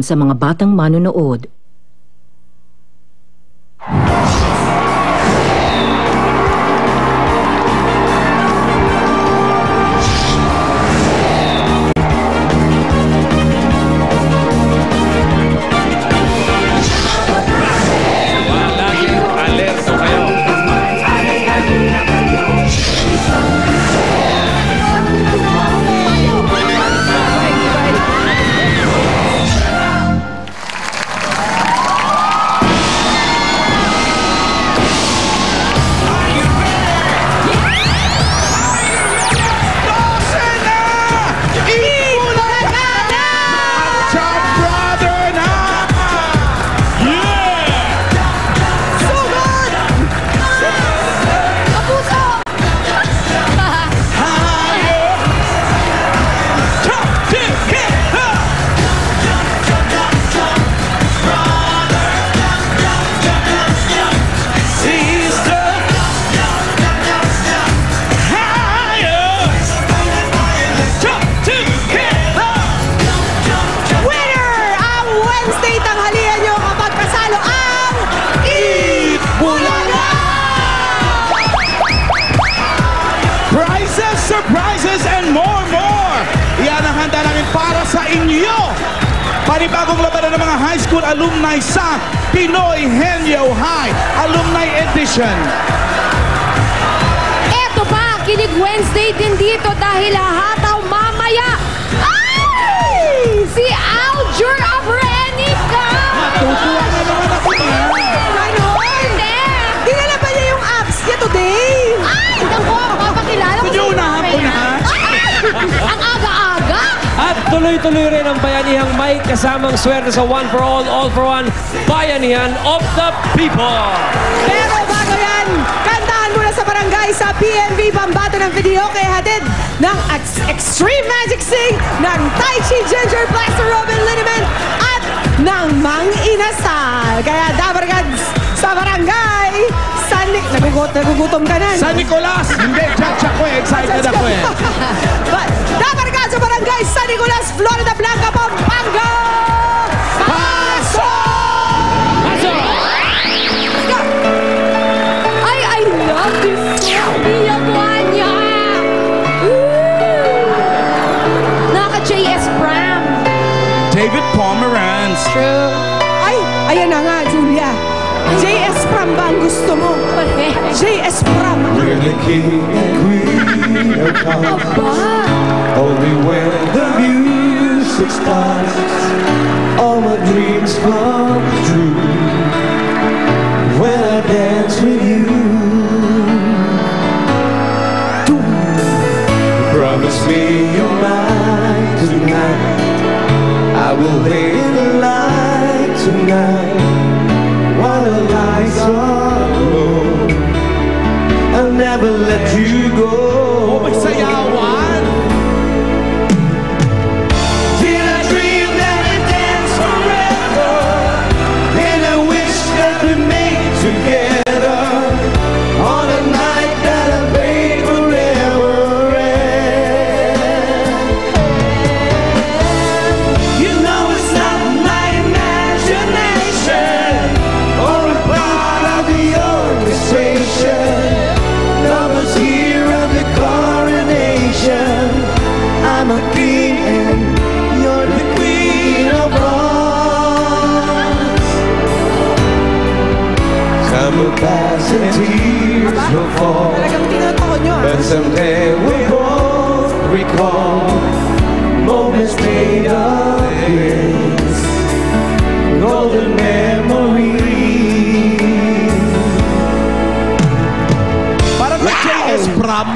sa mga batang manonood. Surprises and more! Yan ang handa namin para sa inyo. Panibagong labanan ng mga high school alumni sa Pinoy Henyo High Alumni Edition. Eto pa, Kilig Wednesday din dito dahil hahataw mamaya. Ay! Si Aljur Abrenica! Matutuwa na naman ako na. Hindi! Dinala ba niya yung abs niya today? Ay! Naku, papakilala ko Sige, unahan ko na. Ang aga-aga! At tuloy-tuloy rin ang Bayanihan may kasamang swerte sa One for All for One, Bayanihan of the People. Pero bago yan, kantahan muna sa barangay sa PNV pambato ng video kay hatid ng Extreme Magic Sing ng Tai Chi Ginger Blaster Robin Liniment at ng Mang Inasal. Kaya Dabargads sa barangay, nagugutom ka na. San Nicolas! Hindi, judge ako eh. Excited ako eh. Dabargads sa barangay San Nicolas, Florida Blanca, Pampanga! Pasok! Let's go! I love this song. Pia Guanya! Naka-JS Pram. David Pomeranz. True. Ay, ayan na nga, Julia. JS Pram ba ang gusto mo? JS Pram. We're the king and queen of hearts. Aba! Only when the music starts, all my dreams come true. When I dance with you, promise me you're mine tonight. I will lay in the light tonight. While the lights are low, I'll never let you go. Oh, may sayawan! Till I dream that we dance forever, and I wish that we made together on a night that I made forever end. You know it's not my imagination or a part of the orchestration. Lovers here of the coronation. I'm a king and you're the queen of hearts. Time will pass and tears will fall, Talagang tinatawag nyo, ah. but someday we'll both recall moments made of bliss, golden memories. Para sa JS Pram.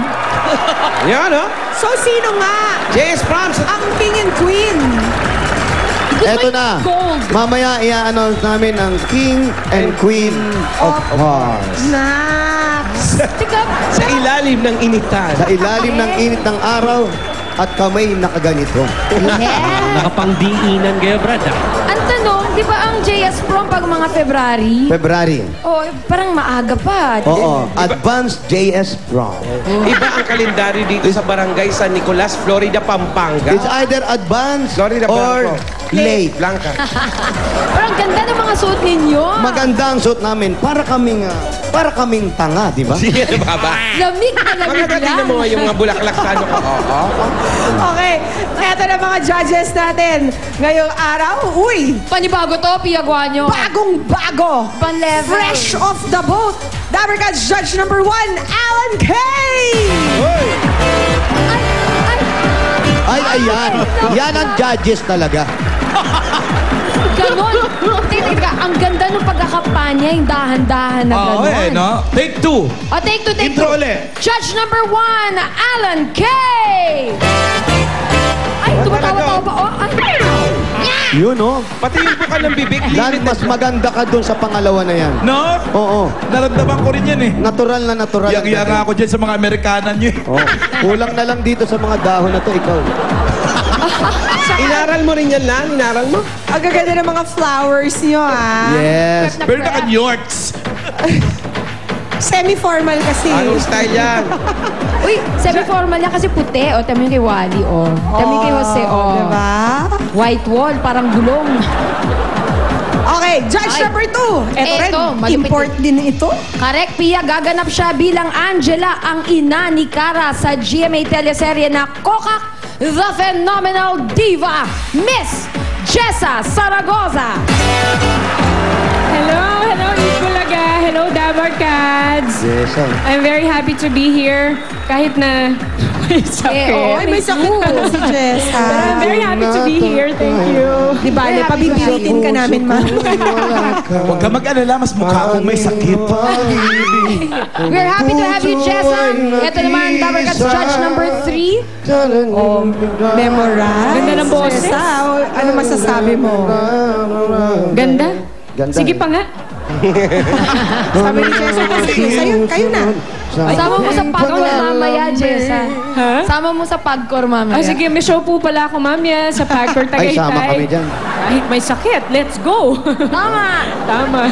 Yan, ha? So, sino nga JS Pram. ang king and queen? Eto na. Gold. Mamaya i-announce namin ang King and Queen of Hearts. Nax! Tika, Sa ilalim ng initan. Sa ilalim ng init ng araw at kamay nakaganito. yeah. Nakapangdiinan kayo, Brad, ha? Ang tanong, di ba ang JS Prom pag mga February? February. Oh, parang maaga pa. Oo. Advanced JS Prom. Iba ang kalendaryo dito sa Barangay San Nicolas, Florida, Pampanga. It's either advanced Florida, or Blanco. Late. Blanca. Pero ang ganda ng mga suot ninyo. Maganda ang suot namin. Para kaming tanga, di ba? Sige, baba. Lamig na lamig Maganda tingnan mo nga yung mga bulaklak sa ano ko. Oo. Okay, eto na mga judges natin. Ngayong araw, uy, Panibago to, Piaguanyo. bagong-bago. Pan-level. Fresh off the boat. Dabarkad's judge number 1, Alan Kay! Ay, ayan. Yan ang judges talaga. Ganon. Teka, ang ganda ng pagkakampanya, yung dahan-dahan na Oo, ganon. no? Take 2. O, take two. Intro ulit. Judge number 1, Alan Kay! Ay, tumatawa-tawa pa. Oh, ay. Yun, oh. Pati yung buka ng bibig. Lan, mas maganda ka dun sa pangalawa na yan. No? Oo. Naramdaman ko rin yan eh. Natural na natural. ang Yang-yang dating. ako dyan sa mga Amerikanan nyo eh. Oh. Kulang na lang dito sa mga dahon na to, ikaw. Inaral mo rin yan, Lan? Inaral mo? Ang gaganda ng mga flowers nyo, ah. Yes. Pero naka-Yorts. Semi-formal kasi. Anong style yan? Uy, semi-formal yan kasi puti. O, tama yung kay Wally, o. Tama yung kay Jose, o. Diba? White wall, parang gulong. Okay, judge Ay. number 2. Ito rin, Eto, malupit import din ito. Correct, Pia. Gaganap siya bilang Angela, ang ina ni Cara sa GMA teleserye na Kokak, The Phenomenal Diva, Miss Jessa Zaragoza. Hello, Itbulaga. Hello, Dabarkads. Yes, ah. I'm very happy to be here. Kahit na may sakit. oo, Ay, may sakit pala si Jessa. But I'm very happy to be here. Thank you. Di ba, pabibilitin ka namin, ma. Huwag ka mag-alala, mas mukha akong may sakit. We're happy to have you, Jessa. Ito naman, Dabarkats Judge number 3. Memorize. Ganda ng boses. Jessa, ano masasabi mo? Ganda. Ganda. Sige pa nga. Sabi ni Jessa, kayo na. Sama mo sa pagkor mamaya, Jessa. Ha? Sama mo sa pagkor mamaya. Sige, may show po pala ako mamaya sa Pagcor Ay, Tagaytay. sama kami dyan. Kahit may sakit, let's go. Tama. Tama.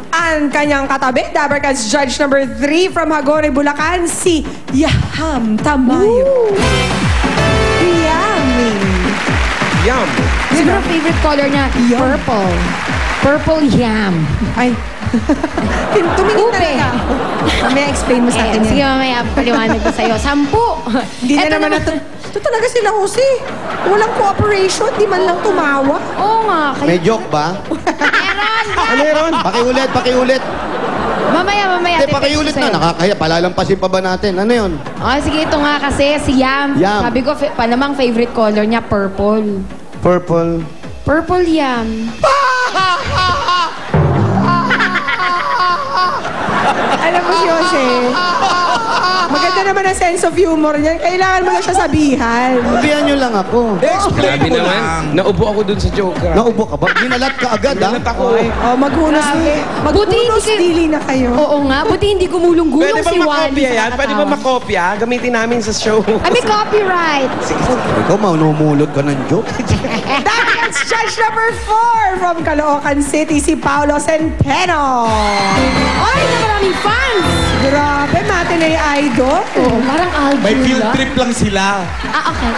Ang kanyang katabi, Dabarkad's judge number 3 from Hagore, Bulacan, si Yaham Tamayo. Yummy. Yum. Siguro favorite color niya, purple. Purple yam. Ay. Tumingin Ube. talaga. Mamaya explain mo sa akin Sige, yan. mamaya paliwanag ko sa'yo. 10. Hindi na naman ito talaga sila, Jose. Walang cooperation, di man lang tumawa. Oo nga. May joke ba? Ano yun? Pakiulit. Mamaya. Hindi, pakiulit na. Nakakaya. Palalampasin pa ba natin? Ano yun? Oh, sige, ito nga kasi si Yam. Yam. Sabi ko, panamang favorite color niya, purple. Purple. Purple Yam. Alam mo si Jose, maganda naman ang sense of humor niyan. Kailangan mo na siya sabihan. Sabihan nyo lang ako. Explain Grabe ko naman. lang. Naubo ako dun sa joke. Naubo ka ba? Ginalat ka agad, ha? Nalat ako. Maghunos Buti hindi kayo- dili na kayo. Oo nga, buti hindi gumulong-gulong Pwede ba si Wally makopya yan? sa Pwede ba katawa. makopya? Gamitin namin sa show. May copyright. Ikaw, manumulot ka ng joke. That's judge number 4 from Caloocan City, si Paolo Centeno. Ay, na maraming fans. Grabe, matinee idol. Oo, parang Alvin May field lang. trip lang sila. Ah, okay.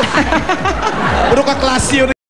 Puro ka-class yun.